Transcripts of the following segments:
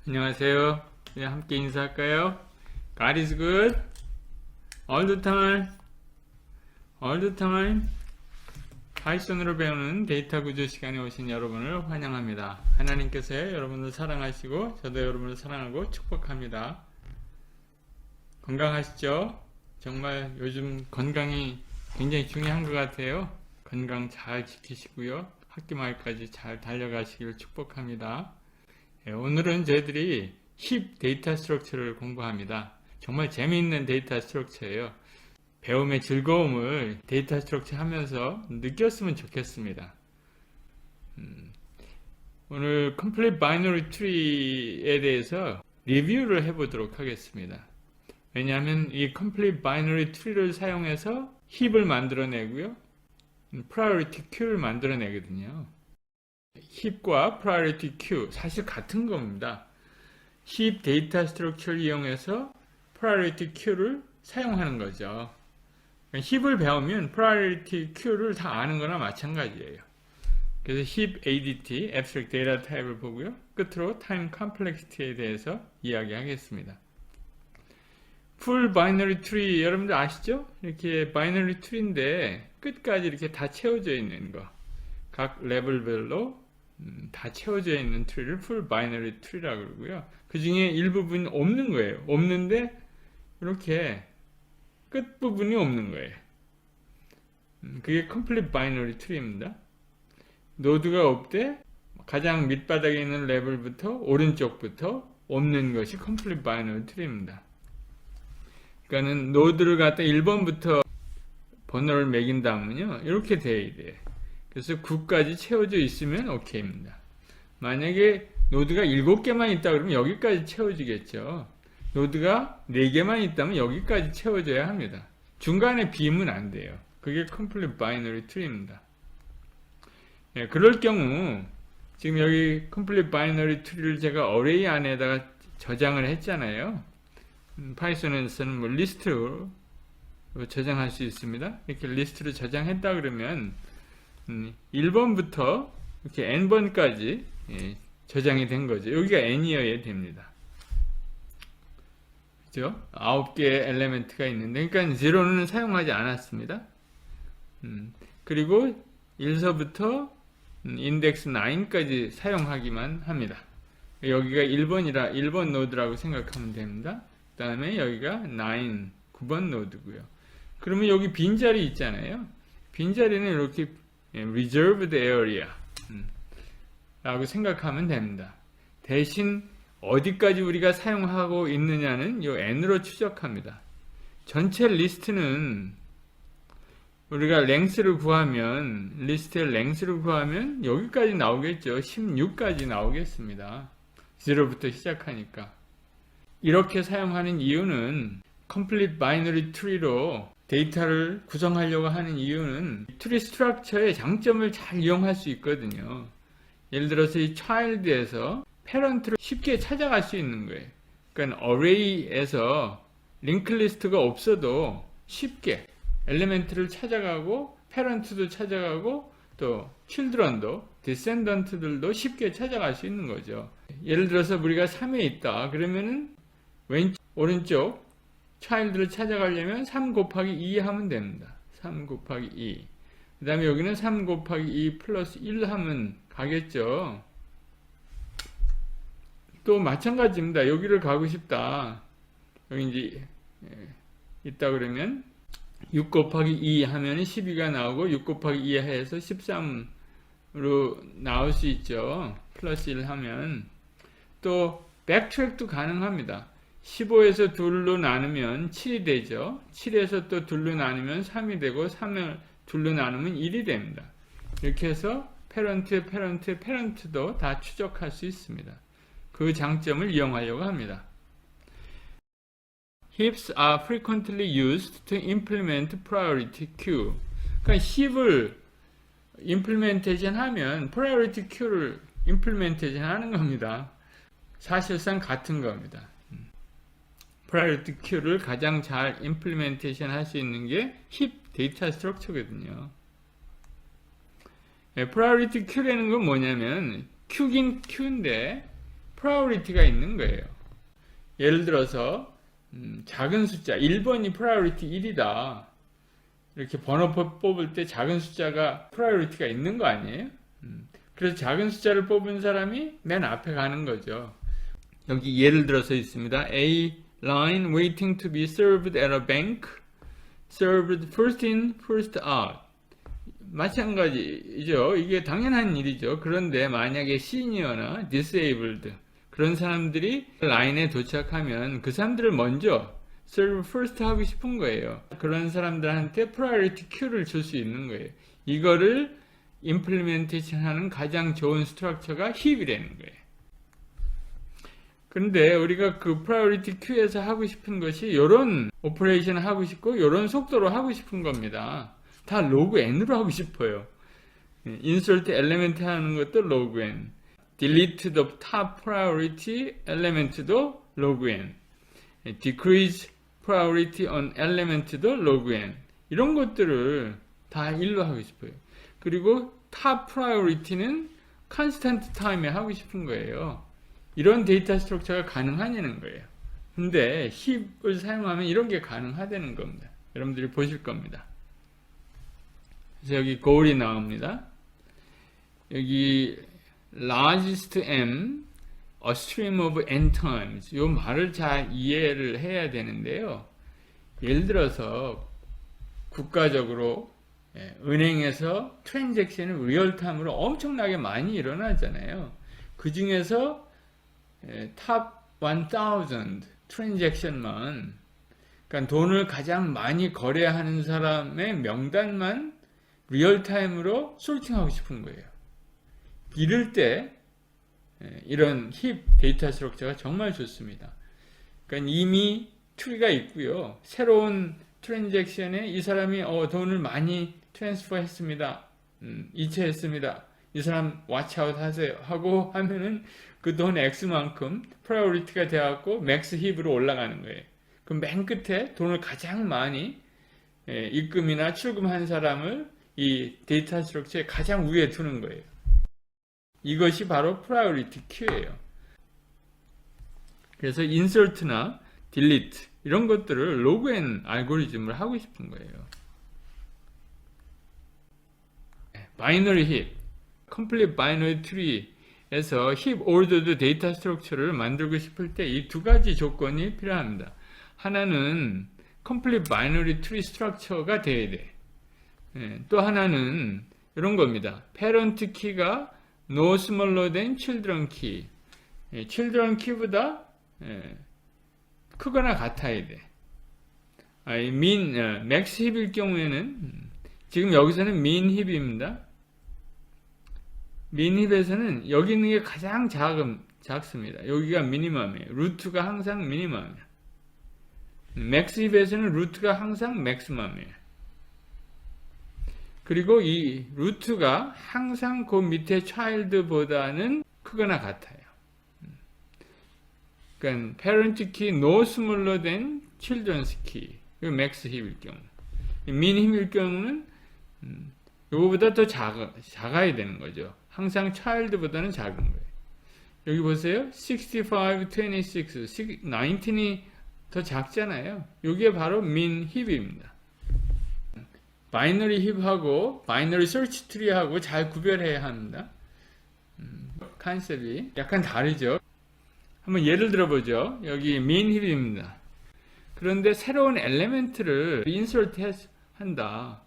안녕하세요. 네, 함께 인사할까요? God is good all the time. all the time. 파이썬으로 배우는 데이터 구조 시간에 오신 여러분을 환영합니다. 하나님께서 여러분을 사랑하시고 저도 여러분을 사랑하고 축복합니다. 건강하시죠? 정말 요즘 건강이 굉장히 중요한 것 같아요. 건강 잘 지키시고요. 학기 말까지 잘 달려가시길 축복합니다. 오늘은 저희들이 힙 데이터 스트럭처를 공부합니다. 정말 재미있는 데이터 스트럭처예요. 배움의 즐거움을 데이터 스트럭처 하면서 느꼈으면 좋겠습니다. 오늘 Complete Binary Tree에 대해서 리뷰를 해보도록 하겠습니다. 왜냐하면 이 Complete Binary Tree를 사용해서 힙을 만들어내고요. Priority Queue를 만들어내거든요. 힙과 Priority Queue 사실 같은 겁니다. 힙 데이터 스트럭처를 이용해서 Priority Queue를 사용하는 거죠. 힙을 배우면 Priority Queue를 다 아는 거나 마찬가지예요. 그래서 힙 ADT, Abstract Data Type을 보고요. 끝으로 Time Complexity에 대해서 이야기하겠습니다. Full Binary Tree 여러분들 아시죠? 이렇게 Binary Tree인데 끝까지 이렇게 다 채워져 있는 거. 각 레벨별로 다 채워져 있는 트리를 Full Binary Tree라고 그러고요. 그 중에 일부분이 없는 거예요. 없는데 이렇게 끝부분이 없는 거예요. 그게 Complete Binary Tree입니다. 노드가 없대 가장 밑바닥에 있는 레벨부터 오른쪽부터 없는 것이 Complete Binary Tree입니다. 그러니까는 노드를 갖다 1번부터 번호를 매긴다면요. 이렇게 돼야 돼요. 그래서 9까지 채워져 있으면 OK입니다. 만약에 노드가 7개만 있다 그러면 여기까지 채워지겠죠. 노드가 4개만 있다면 여기까지 채워져야 합니다. 중간에 비면 안 돼요. 그게 Complete Binary Tree입니다. 예, 그럴 경우 지금 여기 Complete Binary Tree를 제가 어레이 안에다가 저장을 했잖아요. 파이썬에서는 뭐 리스트로 저장할 수 있습니다. 이렇게 리스트로 저장했다 그러면 1번부터 이렇게 n번까지 저장이 된 거죠. 여기가 n이어야 됩니다. 그죠? 9개 엘리멘트가 있는데, 그러니까 0는 사용하지 않았습니다. 그리고 1서부터 인덱스 9까지 사용하기만 합니다. 여기가 1번이라 1번 노드라고 생각하면 됩니다. 그 다음에 여기가 9번 노드고요. 그러면 여기 빈자리 있잖아요. 빈자리는 이렇게 reserved area 라고 생각하면 됩니다. 대신 어디까지 우리가 사용하고 있느냐는 이 n으로 추적합니다. 전체 리스트는 우리가 랭스를 구하면 리스트의 랭스를 구하면 여기까지 나오겠죠. 16까지 나오겠습니다. 0부터 시작하니까. 이렇게 사용하는 이유는 Complete Binary Tree로 데이터를 구성하려고 하는 이유는 트리 스트럭처의 장점을 잘 이용할 수 있거든요. 예를 들어서 이 child에서 parent를 쉽게 찾아갈 수 있는 거예요. 그러니까 array에서 링크 리스트가 없어도 쉽게 엘리멘트를 찾아가고 parent도 찾아가고 또 children도 descendant들도 쉽게 찾아갈 수 있는 거죠. 예를 들어서 우리가 3에 있다 그러면은 오른쪽 child를 찾아가려면 3 곱하기 2 하면 됩니다. 3 곱하기 2. 그 다음에 여기는 3 곱하기 2 플러스 1 하면 가겠죠. 또 마찬가지입니다. 여기를 가고 싶다. 여기 이제 있다 그러면 6 곱하기 2 하면 12가 나오고 6 곱하기 2 해서 13으로 나올 수 있죠. 플러스 1 하면. 또 백트랙도 가능합니다. 15에서 2로 나누면 7이 되죠. 7에서 또 2로 나누면 3이 되고 3을 2로 나누면 1이 됩니다. 이렇게 해서 페런트도 다 추적할 수 있습니다. 그 장점을 이용하려고 합니다. heaps are frequently used to implement priority queue. 그러니까 힙을 implementation 하면 priority queue를 implementation 하는 겁니다. 사실상 같은 겁니다. priority queue를 가장 잘 implementation 할 수 있는 게 힙 데이터 스트럭처거든요. priority queue라는 건 뭐냐면 queue긴 queue인데 priority가 있는 거예요. 예를 들어서 작은 숫자 1번이 priority 1이다. 이렇게 번호 뽑을 때 작은 숫자가 priority가 있는 거 아니에요? 그래서 작은 숫자를 뽑은 사람이 맨 앞에 가는 거죠. 여기 예를 들어서 있습니다. A line waiting to be served at a bank, served first in, first out. 마찬가지죠. 이게 당연한 일이죠. 그런데 만약에 시니어나 disabled 그런 사람들이 라인에 도착하면 그 사람들을 먼저 serve first 하고 싶은 거예요. 그런 사람들한테 priority queue를 줄 수 있는 거예요. 이거를 implementation 하는 가장 좋은 스트럭처가 힙이라는 거예요. 그런데 우리가 그 priority queue에서 하고 싶은 것이 이런 오퍼레이션 하고 싶고 이런 속도로 하고 싶은 겁니다. 다 로그 n으로 하고 싶어요. insert element 하는 것도 로그 n, delete the top priority element도 로그 n, decrease priority on element도 로그 n, 이런 것들을 다 1로 하고 싶어요. 그리고 top priority는 constant time에 하고 싶은 거예요. 이런 데이터 스트럭처가 가능하냐는 거예요. 근데 힙을 사용하면 이런 게 가능하다는 겁니다. 여러분들이 보실 겁니다. 그래서 여기 goal이 나옵니다. 여기 largest m, a stream of n times. 이 말을 잘 이해를 해야 되는데요. 예를 들어서 국가적으로 은행에서 트랜잭션이 리얼타임으로 엄청나게 많이 일어나잖아요. 그 중에서 탑 1000 트랜잭션만, 그러니까 돈을 가장 많이 거래하는 사람의 명단만 리얼타임으로 솔팅하고 싶은 거예요. 이럴 때 이런 힙 데이터 스트럭처가 정말 좋습니다. 그러니까 이미 트리가 있고요. 새로운 트랜잭션에 이 사람이 돈을 많이 트랜스퍼 했습니다. 이체했습니다. 이 사람 왓치아웃 하세요 하고 하면은 그 돈 X만큼 프라이오리티가 되어갖고 맥스 힙으로 올라가는 거예요. 그럼 맨 끝에 돈을 가장 많이 입금이나 출금한 사람을 이 데이터 스트럭처의 가장 위에 두는 거예요. 이것이 바로 프라이오리티 큐예요. 그래서 인설트나 딜리트 이런 것들을 로그 n 알고리즘을 하고 싶은 거예요. 바이너리 힙, 컴플릿 바이너리 트리에서 힙 오더드 데이터 스트럭처를 만들고 싶을 때 이 두 가지 조건이 필요합니다. 하나는 컴플릿 바이너리 트리 스트럭처가 돼야 돼. 또 하나는 이런 겁니다. 패런트 키가 no smaller than children key. children key보다 크거나 같아야 돼. 맥스 힙일 경우에는 지금 여기서는 민 힙입니다. 민 힙에서는 여기 있는 게 가장 작습니다. 여기가 미니멈이에요. 루트가 항상 미니멈이에요. 맥스 힙에서는 루트가 항상 맥시멈이에요. 그리고 이 루트가 항상 그 밑에 차일드보다는 크거나 같아요. 그러니까 parent key no smaller than children's key. 이거 맥스 힙일 경우. 민 힙일 경우는 이거보다 더 작아야 되는 거죠. 항상 child보다는 작은 거예요. 여기 보세요. 65, 26, 19이 더 작잖아요. 이게 바로 민 힙입니다. 바이너리 힙하고 바이너리 서치 트리하고 잘 구별해야 합니다. 컨셉이 약간 다르죠. 한번 예를 들어보죠. 여기 민 힙입니다. 그런데 새로운 엘리멘트를 인서트 한다.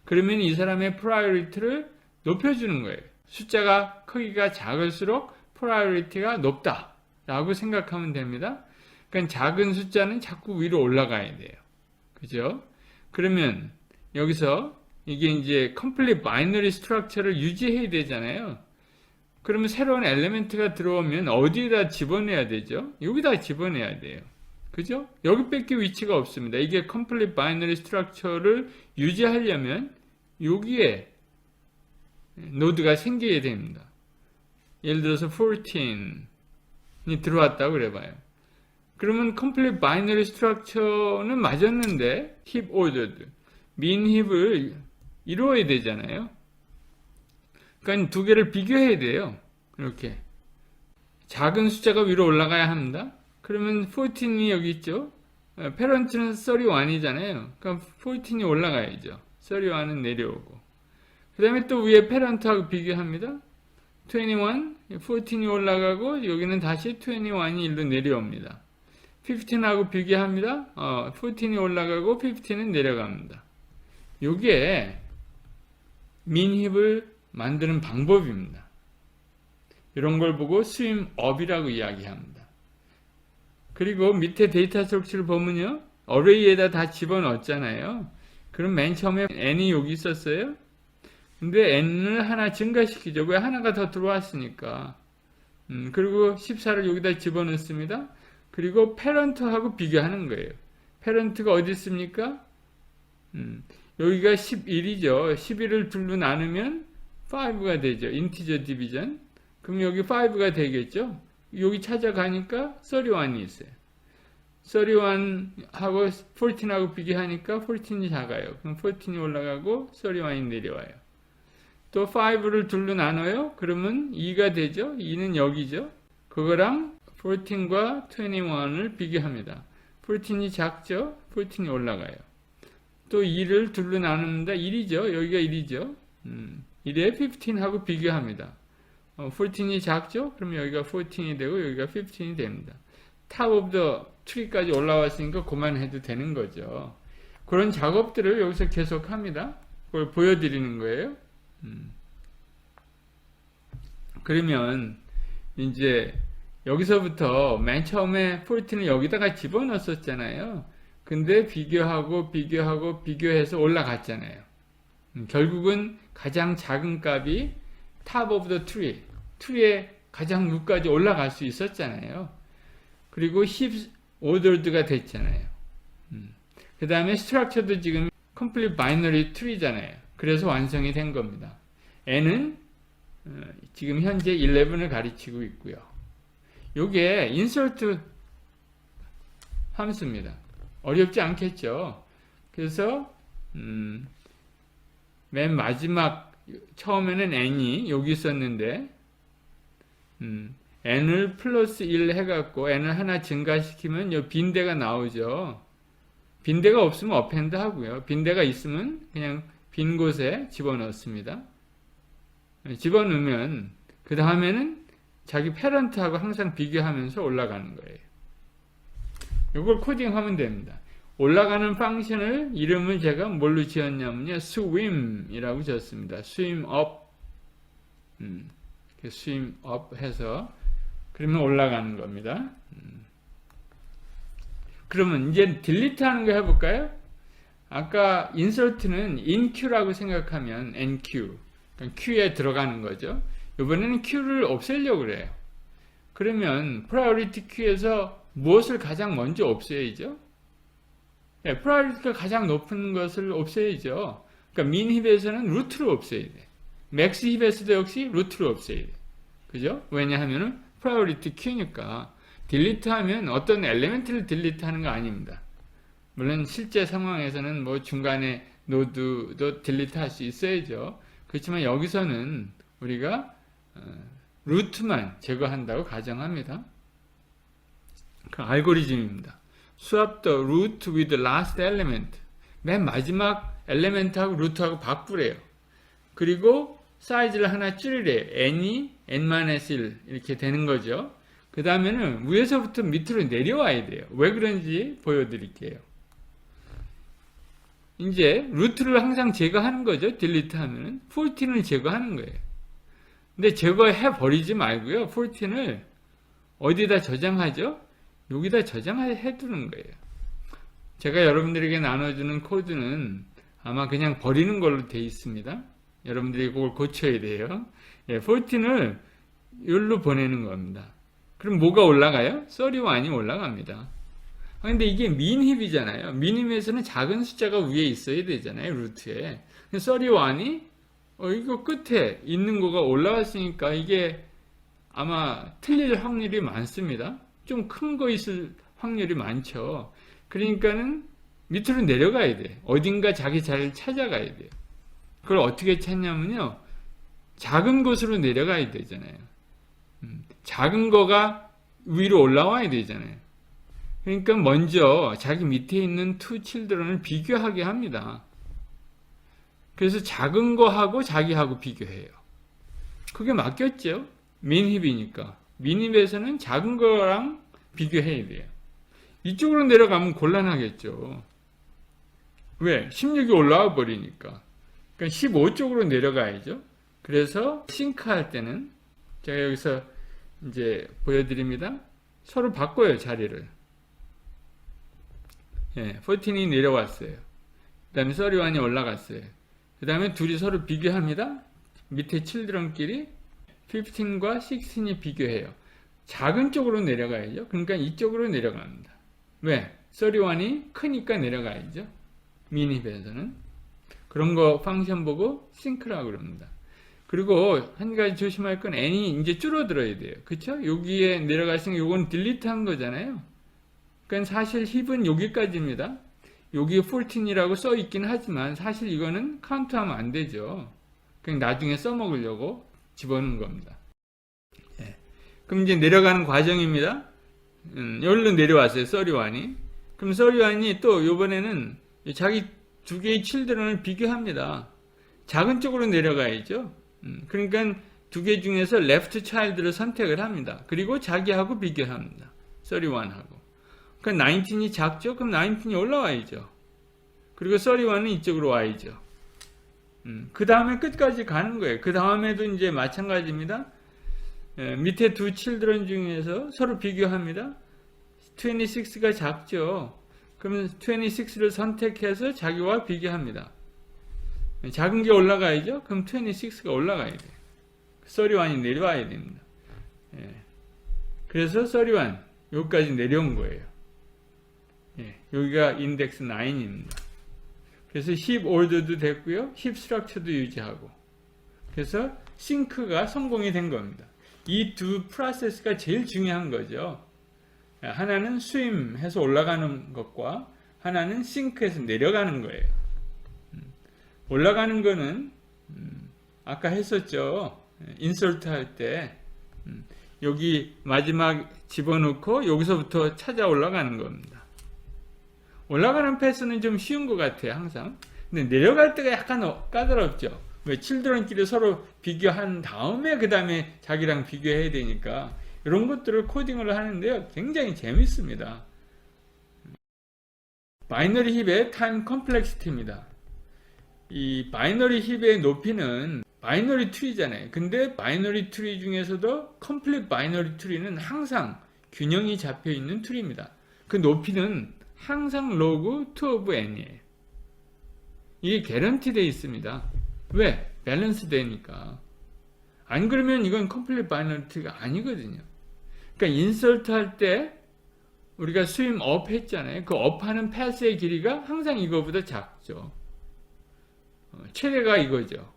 그러면 이 사람의 프라이오리티를 높여주는 거예요. 숫자가 크기가 작을수록 프라이오리티가 높다 라고 생각하면 됩니다. 그러니까 작은 숫자는 자꾸 위로 올라가야 돼요. 그죠? 그러면 여기서 이게 이제 complete binary structure를 유지해야 되잖아요. 그러면 새로운 엘리멘트가 들어오면 어디에다 집어넣어야 되죠? 여기다 집어넣어야 돼요. 그죠? 여기 뺏길 위치가 없습니다. 이게 complete binary structure를 유지하려면 여기에 노드가 생겨야 됩니다. 예를 들어서 14이 들어왔다고 그래봐요. 그러면 complete binary structure는 맞았는데 heap ordered, min heap을 이루어야 되잖아요. 그러니까 두 개를 비교해야 돼요. 이렇게 작은 숫자가 위로 올라가야 합니다. 그러면 14이 여기 있죠. 페런트는 31이잖아요. 그러니까 14이 올라가야죠. 31은 내려오고. 그 다음에 또 위에 페런트하고 비교합니다. 21, 14이 올라가고 여기는 다시 21이 일로 내려옵니다. 15하고 비교합니다. 14이 올라가고 15는 내려갑니다. 요게 민힙을 만드는 방법입니다. 이런 걸 보고 스윙업이라고 이야기합니다. 그리고 밑에 데이터 스트럭처를 보면요, 어레이에다 다 집어넣었잖아요. 그럼 맨 처음에 n이 여기 있었어요. 근데 n을 하나 증가시키죠. 왜? 하나가 더 들어왔으니까. 그리고 14를 여기다 집어넣습니다. 그리고 페런트하고 비교하는 거예요. 페런트가 어디 있습니까? 여기가 11이죠. 11을 둘로 나누면 5가 되죠. 인티저 디비전. 그럼 여기 5가 되겠죠. 여기 찾아가니까 31이 있어요. 31하고 14하고 비교하니까 14이 작아요. 그럼 14이 올라가고 31이 내려와요. 또 5를 둘로 나눠요. 그러면 2가 되죠. 2는 여기죠. 그거랑 14과 21을 비교합니다. 14이 작죠. 14이 올라가요. 또 2를 둘로 나눕니다. 1이죠. 여기가 1이죠. 1에 15하고 비교합니다. 14이 작죠? 그럼 여기가 14이 되고 여기가 15이 됩니다. Top of the tree까지 올라왔으니까 그만해도 되는 거죠. 그런 작업들을 여기서 계속 합니다. 그걸 보여드리는 거예요. 그러면 이제 여기서부터 맨 처음에 14는 여기다가 집어넣었잖아요. 근데 비교해서 올라갔잖아요. 결국은 가장 작은 값이 top of the tree, 트리의 가장 위까지 올라갈 수 있었잖아요. 그리고 heap ordered가 됐잖아요. 그 다음에 structure도 지금 complete binary tree잖아요. 그래서 완성이 된 겁니다. n은 지금 현재 11을 가리키고 있고요. 요게 insert 함수입니다. 어렵지 않겠죠? 그래서 맨 마지막 처음에는 n이 여기 있었는데 n을 플러스 1 해갖고 n을 하나 증가시키면 요 빈대가 나오죠. 빈대가 없으면 어펜드 하고요. 빈대가 있으면 그냥 빈 곳에 집어넣습니다. 집어넣으면 그 다음에는 자기 패런트하고 항상 비교하면서 올라가는 거예요. 이걸 코딩하면 됩니다. 올라가는 펑션을 이름을 제가 뭘로 지었냐면요, swim이라고 지었습니다. swim up, swim up 해서 그러면 올라가는 겁니다. 그러면 이제 딜리트 하는 거 해볼까요? 아까 insert는 in queue라고 생각하면 nq, 그러니까 queue에 들어가는 거죠. 이번에는 queue를 없애려고 그래요. 그러면 priority queue에서 무엇을 가장 먼저 없애야죠? 네, priority가 가장 높은 것을 없애야죠. 그러니까 min 힙에서는 루트를 없애야 돼. max 힙에서도 역시 루트를 없애야 돼. 그죠? 왜냐하면은 priority queue니까. 딜리트 하면 어떤 엘리멘트를 딜리트 하는 거 아닙니다. 물론 실제 상황에서는 뭐 중간에 노드도 딜리트 할 수 있어야죠. 그렇지만 여기서는 우리가 루트만 제거한다고 가정합니다. 그 알고리즘입니다. swap the root with the last element. 맨 마지막 엘리멘트하고 루트하고 바꾸래요. 그리고 사이즈를 하나 줄이래요. n이 n-1 이렇게 되는 거죠. 그 다음에는 위에서부터 밑으로 내려와야 돼요. 왜 그런지 보여드릴게요. 이제 루트를 항상 제거하는 거죠. 딜리트 하면은 14을 제거하는 거예요. 근데 제거해 버리지 말고요. 14을 어디다 저장하죠? 여기다 저장해 두는 거예요. 제가 여러분들에게 나눠주는 코드는 아마 그냥 버리는 걸로 되어 있습니다. 여러분들이 그걸 고쳐야 돼요. 14을 여기로 보내는 겁니다. 그럼 뭐가 올라가요? 31이 올라갑니다. 근데 이게 민힙이잖아요. 민힙에서는 작은 숫자가 위에 있어야 되잖아요. 루트에. 31이 이거 끝에 있는 거가 올라왔으니까 이게 아마 틀릴 확률이 많습니다. 좀 큰 거 있을 확률이 많죠. 그러니까는 밑으로 내려가야 돼. 어딘가 자기 자리를 찾아가야 돼요. 그걸 어떻게 찾냐면요. 작은 곳으로 내려가야 되잖아요. 작은 거가 위로 올라와야 되잖아요. 그러니까 먼저 자기 밑에 있는 two children을 비교하게 합니다. 그래서 작은 거하고 자기하고 비교해요. 그게 맞겠죠? 민힙이니까. 민힙에서는 작은 거랑 비교해야 돼요. 이쪽으로 내려가면 곤란하겠죠. 왜? 16이 올라와 버리니까. 그러니까 15쪽으로 내려가야죠. 그래서 싱크할 때는 제가 여기서 이제 보여드립니다. 서로 바꿔요, 자리를. 예, 14이 내려왔어요. 그 다음에 31이 올라갔어요. 그 다음에 둘이 서로 비교합니다. 밑에 children끼리 15과 16이 비교해요. 작은 쪽으로 내려가야죠. 그러니까 이쪽으로 내려갑니다. 왜? 31이 크니까 내려가야죠. 미니밴에서는. 그런 거 펑션 보고 싱크라고 그럽니다. 그리고 한 가지 조심할 건 n이 이제 줄어들어야 돼요. 그쵸? 여기에 내려갔으니까 요건 딜리트 한 거잖아요. 그러니까 사실 힙은 여기까지입니다. 여기 14이라고 써 있긴 하지만 사실 이거는 카운트하면 안 되죠. 그냥 나중에 써먹으려고 집어넣은 겁니다. 예. 그럼 이제 내려가는 과정입니다. 여기로 내려왔어요. 31이. 그럼 31이 또 요번에는 자기 두 개의 children을 비교합니다. 작은 쪽으로 내려가야죠. 그러니까 두 개 중에서 left child를 선택을 합니다. 그리고 자기하고 비교합니다. 31하고. 그러니까 19이 작죠? 그럼 19이 올라와야죠. 그리고 31은 이쪽으로 와야죠. 그 다음에 끝까지 가는 거예요. 그 다음에도 이제 마찬가지입니다. 밑에 두 children 중에서 서로 비교합니다. 26가 작죠. 그러면 26를 선택해서 자기와 비교합니다. 작은 게 올라가야죠. 그럼 26가 올라가야 돼요. 31이 내려와야 됩니다. 그래서 31 여기까지 내려온 거예요. 여기가 인덱스 9입니다. 그래서 힙 올드도 됐고요. 힙 스트럭처도 유지하고. 그래서 싱크가 성공이 된 겁니다. 이 두 프로세스가 제일 중요한 거죠. 하나는 스윙해서 올라가는 것과 하나는 싱크해서 내려가는 거예요. 올라가는 거는 아까 했었죠. 인서트 할 때 여기 마지막 집어넣고 여기서부터 찾아 올라가는 겁니다. 올라가는 패스는 좀 쉬운 것 같아요, 항상. 근데 내려갈 때가 약간 까다롭죠. 왜? 칠드런끼리 서로 비교한 다음에 그 다음에 자기랑 비교해야 되니까 이런 것들을 코딩을 하는데요, 굉장히 재밌습니다. 바이너리 힙의 타임 컴플렉시티입니다. 이 바이너리 힙의 높이는 바이너리 트리잖아요. 근데 바이너리 트리 중에서도 컴플릿 바이너리 트리는 항상 균형이 잡혀 있는 트리입니다. 그 높이는 항상 로그 2 of n이에요. 이게 개런티 되어 있습니다. 왜? 밸런스 되니까. 안 그러면 이건 컴플릿 바이너리 트리가 아니거든요. 그러니까 인서트 할 때 우리가 스윙 업 했잖아요. 그 업하는 패스의 길이가 항상 이거보다 작죠. 최대가 이거죠.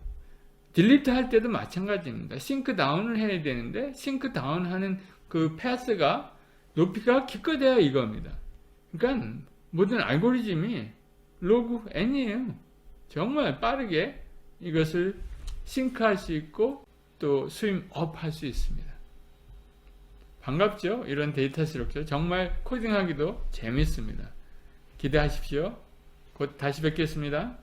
딜리트 할 때도 마찬가지입니다. 싱크 다운을 해야 되는데 싱크 다운 하는 그 패스가 높이가 기껏해야 이겁니다. 그러니까 모든 알고리즘이 로그 n이에요. 정말 빠르게 이것을 싱크할 수 있고 또 스윙 업 할 수 있습니다. 반갑죠? 이런 데이터 스트럭처 정말 코딩하기도 재밌습니다. 기대하십시오. 곧 다시 뵙겠습니다.